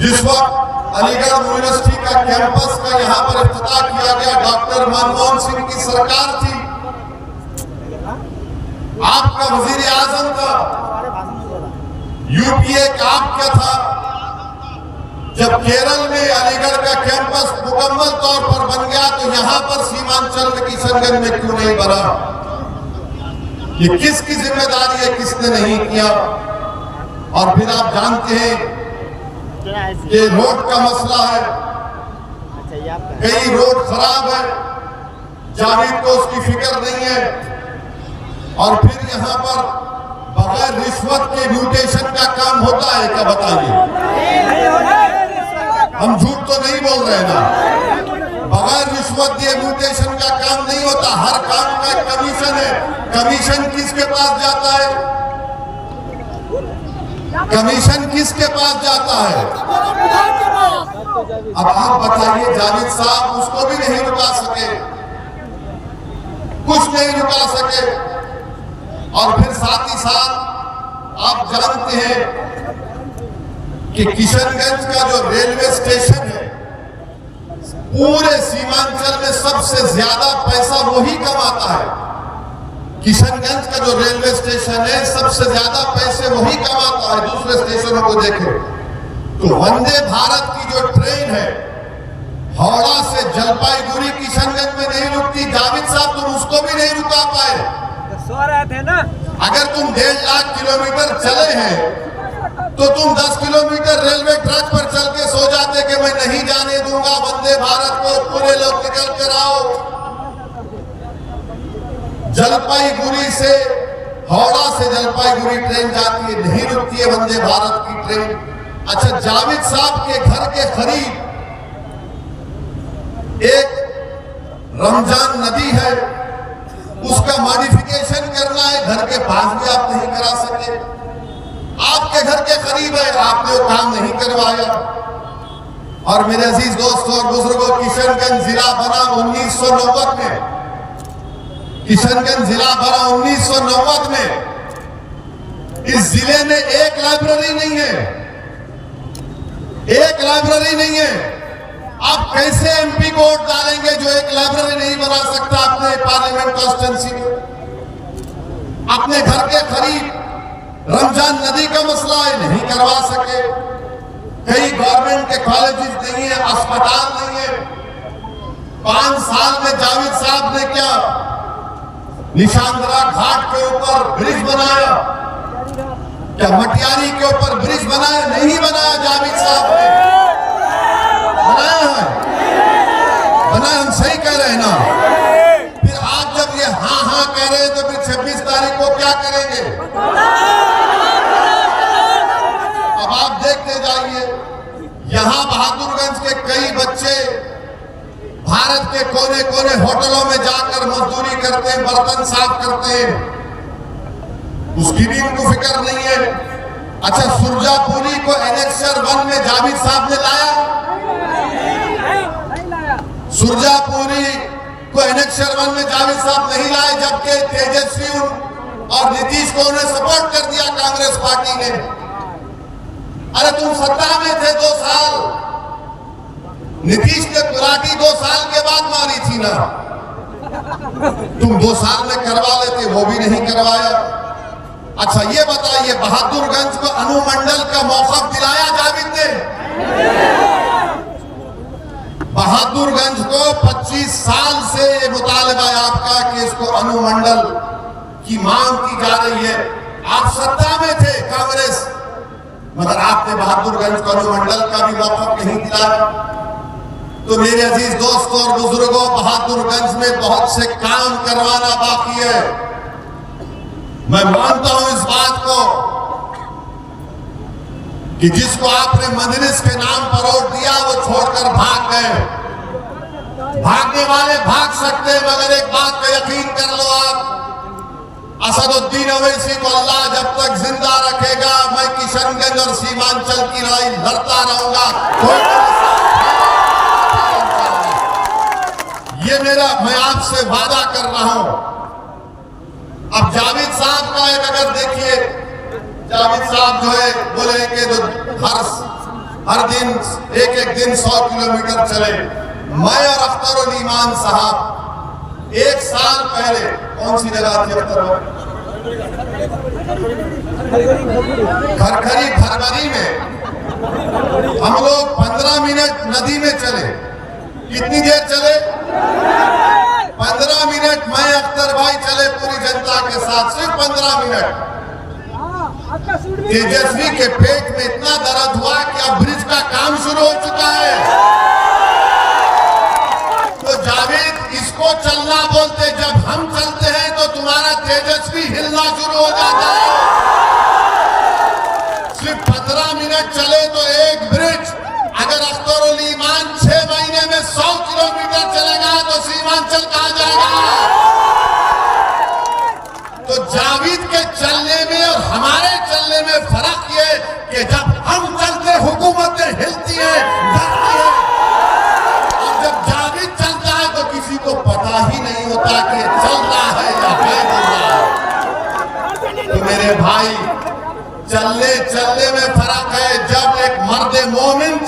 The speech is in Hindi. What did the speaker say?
जिस वक्त अलीगढ़ यूनिवर्सिटी का कैंपस का यहाँ पर इफ्तिताह किया गया, डॉक्टर मनमोहन सिंह की सरकार थी, आपका वजीर आजम था, यूपीए का आप क्या था। जब केरल में अलीगढ़ का कैंपस मुकम्मल तौर पर बन गया तो यहाँ पर सीमांचल में किशनगंज में क्यों नहीं बना? ये किसकी जिम्मेदारी है, किसने नहीं किया? और फिर आप जानते हैं कि रोड का मसला है, कई रोड खराब है, जावेद को उसकी फिक्र नहीं है। और फिर यहाँ पर बगैर रिश्वत के म्यूटेशन का काम होता है क्या? बताइए, हम झूठ तो नहीं बोल रहे ना? बगैर रिश्वत दिए म्यूटेशन का काम नहीं होता। हर काम का एक कमीशन है। कमीशन किसके पास जाता है? कमीशन किसके पास जाता है? अब आप बताइए, जावेद साहब उसको भी नहीं रुका सके, कुछ नहीं रुका सके। और फिर साथ ही साथ आप जानते हैं कि किशनगंज का जो रेलवे स्टेशन है, पूरे सीमांचल में सबसे ज्यादा पैसा वही कमाता है। किशनगंज का जो रेलवे स्टेशन है, सबसे ज्यादा पैसे वही कमाता है। दूसरे स्टेशनों को देखें तो वंदे भारत की जो ट्रेन है, हावड़ा से जलपाईगुड़ी किशनगंज में नहीं रुकती। जावेद साहब तुम उसको भी नहीं रुका पाए। सो रहे थे ना। अगर तुम 1.5 लाख किलोमीटर चले हैं तो तुम 10 किलोमीटर रेलवे ट्रैक पर चल के सो जाते कि मैं नहीं जाने दूंगा वंदे भारत को, पूरे लोग निकल कर आओ। जलपाईगुड़ी से, हावड़ा से जलपाईगुड़ी ट्रेन जाती है, नहीं रुकती है वंदे भारत की ट्रेन। अच्छा, जावेद साहब के घर के करीब एक रमजान नदी है, उसका मॉडिफिकेशन करना है, घर के पास भी आप नहीं करा सके। आपके घर के करीब है, आपने वो काम नहीं करवाया। और मेरे अजीज दोस्तों और बुजुर्गों, किशनगंज जिला बना 1990 में। किशनगंज जिला बना 1990 में। इस जिले में एक लाइब्रेरी नहीं है, एक लाइब्रेरी नहीं है। आप कैसे एमपी को वोट डालेंगे जो एक लाइब्रेरी नहीं बना सकता अपने पार्लियामेंट कॉन्स्टिट्यूंसी में? अपने घर के करीब रमजान नदी का मसला है, नहीं करवा सके। कई गवर्नमेंट के कॉलेजेस नहीं है, अस्पताल नहीं है। 5 साल में जावेद साहब ने क्या निशांदरा घाट के ऊपर ब्रिज बनाया? क्या मटियारी के ऊपर ब्रिज बनाया? नहीं बनाया। जावेद साहब ने बनाया है, बनाया। हम सही कह रहे हैं ना? फिर आप जब ये हाँ हाँ कह रहे हैं तो फिर 26 तारीख को क्या करेंगे? अब आप देखते जाइए, यहां बहादुरगंज के कई बच्चे भारत के कोने कोने होटलों में जाकर मजदूरी करते हैं, बर्तन साफ करते हैं, उसकी भी उनको फिक्र नहीं है। अच्छा, सुरजापुरी को एनेक्सर 1 में जावेद साहब ने लाया? सुरजापुरी को एनेक्सर 1 में जावेद साहब नहीं लाए, जबकि तेजस्वी और नीतीश को उन्हें सपोर्ट कर दिया कांग्रेस पार्टी ने। अरे तुम सत्ता में थे 2 साल, नीतीश ने कुराटी 2 साल के बाद मारी थी ना? तुम 2 साल में करवा लेते, वो भी नहीं करवाया। अच्छा ये बताइए, बहादुरगंज को अनुमंडल का मौका दिलाया जावेद ने? बहादुरगंज को 25 साल से ये मुतालबा है आपका कि इसको अनुमंडल की मांग की जा रही है। आप सत्ता में थे कांग्रेस, मगर आपने बहादुरगंज को अनुमंडल का भी मौका नहीं दिलाया। तो मेरे अजीज दोस्तों और बुजुर्गों, बहादुरगंज में बहुत से काम करवाना बाकी है। मैं मानता हूं इस बात को कि जिसको आपने मजलिस के नाम पर वोट दिया वो छोड़कर भाग गए। भागने वाले भाग सकते हैं, मगर एक बात का यकीन कर लो आप, असदुद्दीन ओवैसी को अल्लाह जब तक जिंदा रखेगा, मैं किशनगंज और सीमांचल की लड़ाई लड़ता रहूंगा। ये मेरा, मैं आपसे वादा कर रहा हूं। अब जावेद साहब का एक, अगर देखिए, जावेद साहब जो है बोले कि जो हर दिन एक दिन 100 किलोमीटर चले। मैं और अख्तर ईमान साहब 1 साल पहले, कौन सी जगह थी अख्तर भाई? खरखरी भरभरी में हम लोग 15 मिनट नदी में चले। कितनी देर चले? 15 मिनट। मैं अख्तर भाई चले पूरी जनता के साथ, सिर्फ 15 मिनट। तेजस्वी के पेट में इतना दर्द हुआ कि अब ब्रिज का काम शुरू हो चुका है। तो जावेद, इसको चलना बोलते, जब हम चलते हैं तो तुम्हारा तेजस्वी हिलना शुरू हो जाता है। सिर्फ 15 मिनट चले तो एक ब्रिज, अगर अख्तर ईमान 6 महीने में 100 किलोमीटर चलेगा तो सीमांचल कहां जाएगा? तो जावेद के चलने में और हमारे चलने में फर्क ये कि जब हम चलते हुकूमतें हिलती हैं, डरती हैं, और जब जावेद चलता है तो किसी को पता ही नहीं होता कि चल रहा है या बैठ रहा है। तो मेरे भाई, चलने चलने में फर्क है। जब एक मर्द मोमिन